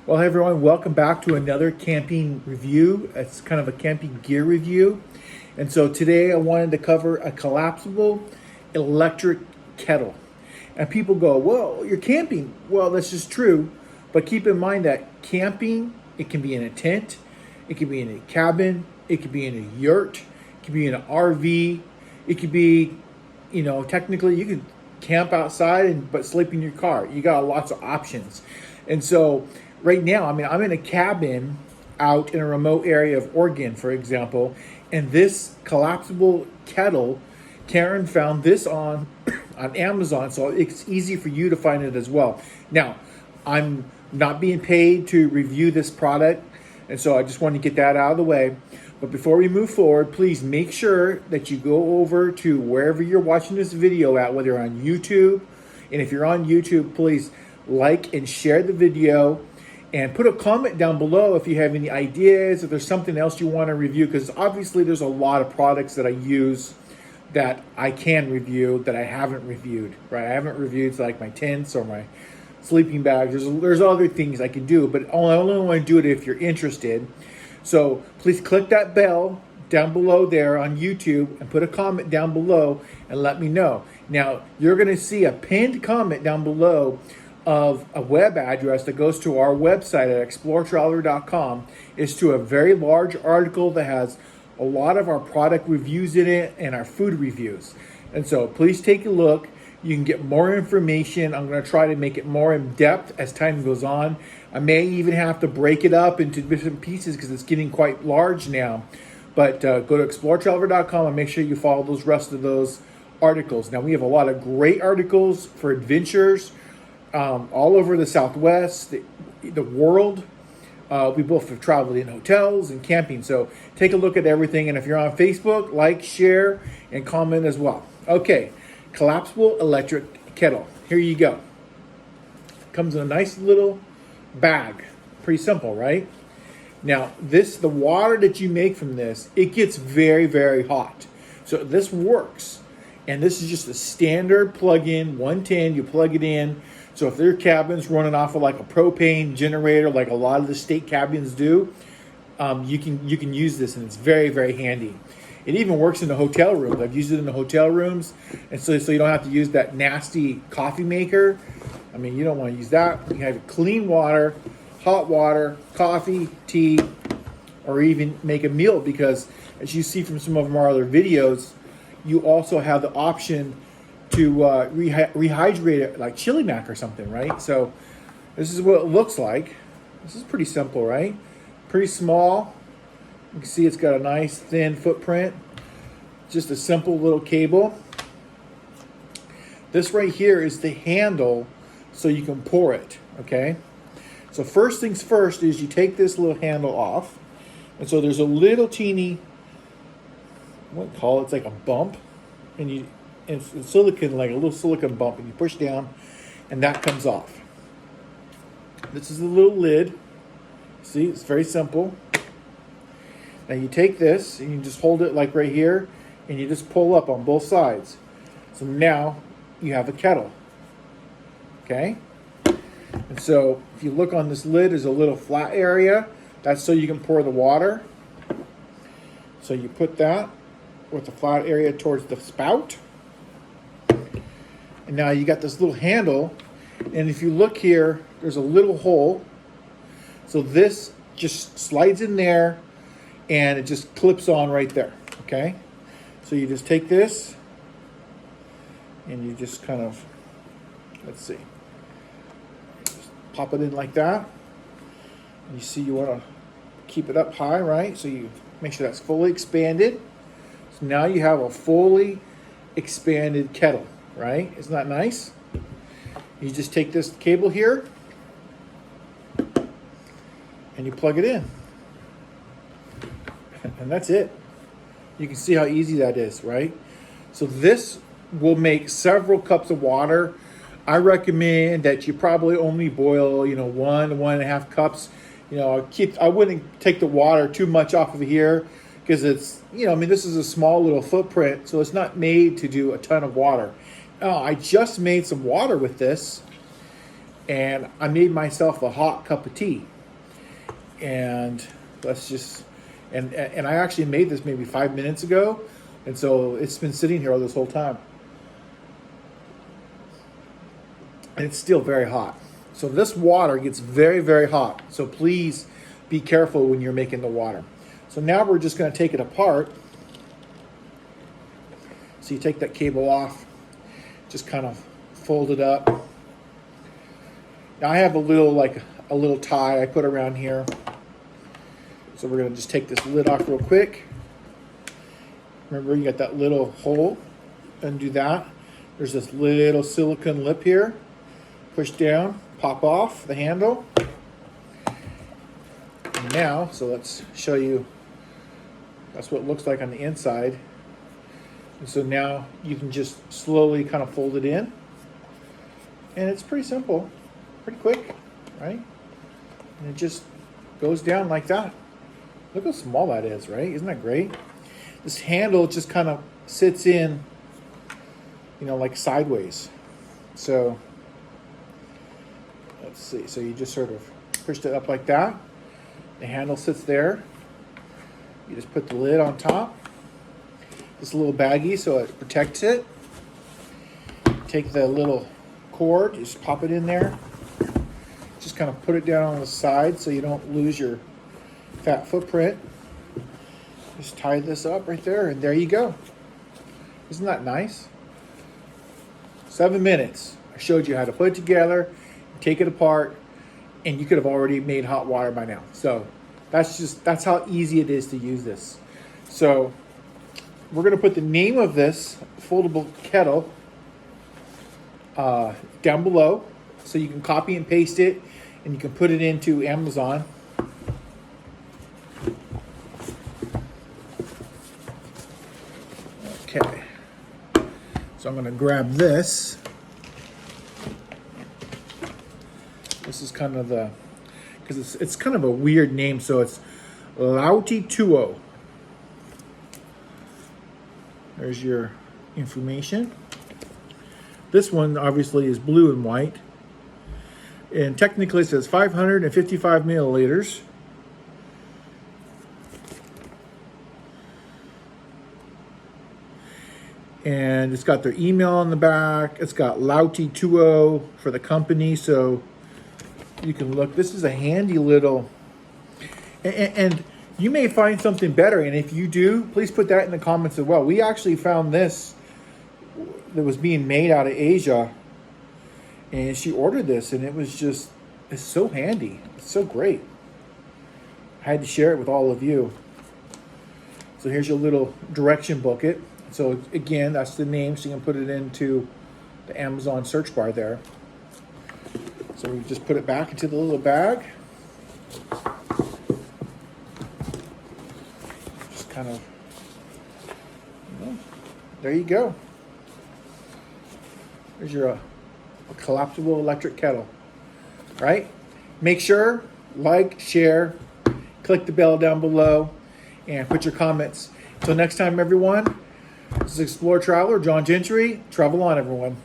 Well, hey everyone, welcome back to another camping review. It's kind of a camping gear review. And so today I wanted to cover a collapsible electric kettle. And people go, well, you're camping. Well, that's just true. But keep in mind that camping, it can be in a tent, it can be in a cabin, it could be in a yurt, it could be in an RV, it could be, technically you could camp outside but sleep in your car. You got lots of options. And so right now, I'm in a cabin out in a remote area of Oregon, for example, and this collapsible kettle, Karen found this on Amazon, so it's easy for you to find it as well. Now, I'm not being paid to review this product, and so I just want to get that out of the way. But before we move forward, please make sure that you go over to wherever you're watching this video at, whether on YouTube, and if you're on YouTube, please like and share the video. And put a comment down below if you have any ideas, if there's something else you want to review, because obviously there's a lot of products that I use that I can review that I haven't reviewed, right? I haven't reviewed like my tents or my sleeping bags. There's other things I can do, but I only want to do it if you're interested. So please click that bell down below there on YouTube and put a comment down below and let me know. Now, you're going to see a pinned comment down below of a web address that goes to our website at Exploretraveler.com. Is to a very large article that has a lot of our product reviews in it and our food reviews. And so please take a look. You can get more information. I'm going to try to make it more in depth as time goes on. I may even have to break it up into different pieces because it's getting quite large now. But go to Exploretraveler.com and make sure you follow those rest of those articles. Now, we have a lot of great articles for adventures all over the Southwest, the world. We both have traveled in hotels and camping. So take a look at everything. And if you're on Facebook, like, share, and comment as well. Okay, collapsible electric kettle. Here you go. Comes in a nice little bag. Pretty simple, right? Now, the water that you make from this, it gets very, very hot. So this works. And this is just a standard plug-in, 110, you plug it in. So if their cabin's running off of like a propane generator, like a lot of the state cabins do, you can use this, and it's very, very handy. It even works in the hotel rooms. I've used it in the hotel rooms, and so you don't have to use that nasty coffee maker. I mean, you don't want to use that. You have clean water, hot water, coffee, tea, or even make a meal, because as you see from some of our other videos, you also have the option to rehydrate it like chili mac or something, right? So this is what it looks like. This is pretty simple, right? Pretty small. You can see it's got a nice thin footprint. Just a simple little cable. This right here is the handle so you can pour it, okay? So first things first is you take this little handle off. And so there's a little teeny, what do you call it? It's like a bump. And it's silicone, like a little silicone bump, and you push down and that comes off. This is the little lid. See, it's very simple. Now you take this and you just hold it like right here, and you just pull up on both sides. So now you have a kettle. Okay? And so if you look on this lid, there's a little flat area. That's so you can pour the water. So you put that with the flat area towards the spout. And now you got this little handle, and if you look here, there's a little hole. So this just slides in there, and it just clips on right there, okay? So you just take this, and you just kind of, let's see, just pop it in like that. And you see you want to keep it up high, right? So you make sure that's fully expanded. So now you have a fully expanded kettle. Right? Isn't that nice? You just take this cable here and you plug it in. And that's it. You can see how easy that is, right? So this will make several cups of water. I recommend that you probably only boil, 1.5 cups. I wouldn't take the water too much off of here, because it's, this is a small little footprint, so it's not made to do a ton of water. Oh, I just made some water with this, and I made myself a hot cup of tea. And let's just, and I actually made this maybe 5 minutes ago, and so it's been sitting here all this whole time. And it's still very hot. So this water gets very, very hot. So please be careful when you're making the water. So now we're just going to take it apart. So you take that cable off, just kind of fold it up. Now I have a little tie I put around here. So we're going to just take this lid off real quick. Remember, you got that little hole. Undo that. There's this little silicone lip here. Push down, pop off the handle. And now, so let's show you, that's what it looks like on the inside. And so now you can just slowly kind of fold it in. And it's pretty simple, pretty quick, right? And it just goes down like that. Look how small that is, right? Isn't that great? This handle just kind of sits in, you know, like sideways. So let's see. So you just sort of pushed it up like that. The handle sits there. You just put the lid on top. This little baggie so it protects it. Take the little cord, just pop it in there. Just kind of put it down on the side so you don't lose your fat footprint. Just tie this up right there, and there you go. Isn't that nice? 7 minutes. I showed you how to put it together, take it apart, and you could have already made hot water by now. So that's how easy it is to use this. So we're going to put the name of this foldable kettle down below, so you can copy and paste it, and you can put it into Amazon. Okay, so I'm going to grab this. This is kind of the, because it's kind of a weird name, so it's Lautituo. There's your information. This one obviously is blue and white. And technically it says 555 milliliters. And it's got their email on the back. It's got Lautituo for the company, so you can look. This is a handy little, and you may find something better, and if you do, please put that in the comments as well. We actually found this that was being made out of Asia, and she ordered this, and it's so handy. It's so great. I had to share it with all of you. So here's your little direction booklet. So again, that's the name, so you can put it into the Amazon search bar there. So we just put it back into the little bag. Just kind of, there you go. There's your collapsible electric kettle, right? Make sure, like, share, click the bell down below, and put your comments. Until next time, everyone, this is Exploretraveler, John Gentry. Travel on, everyone.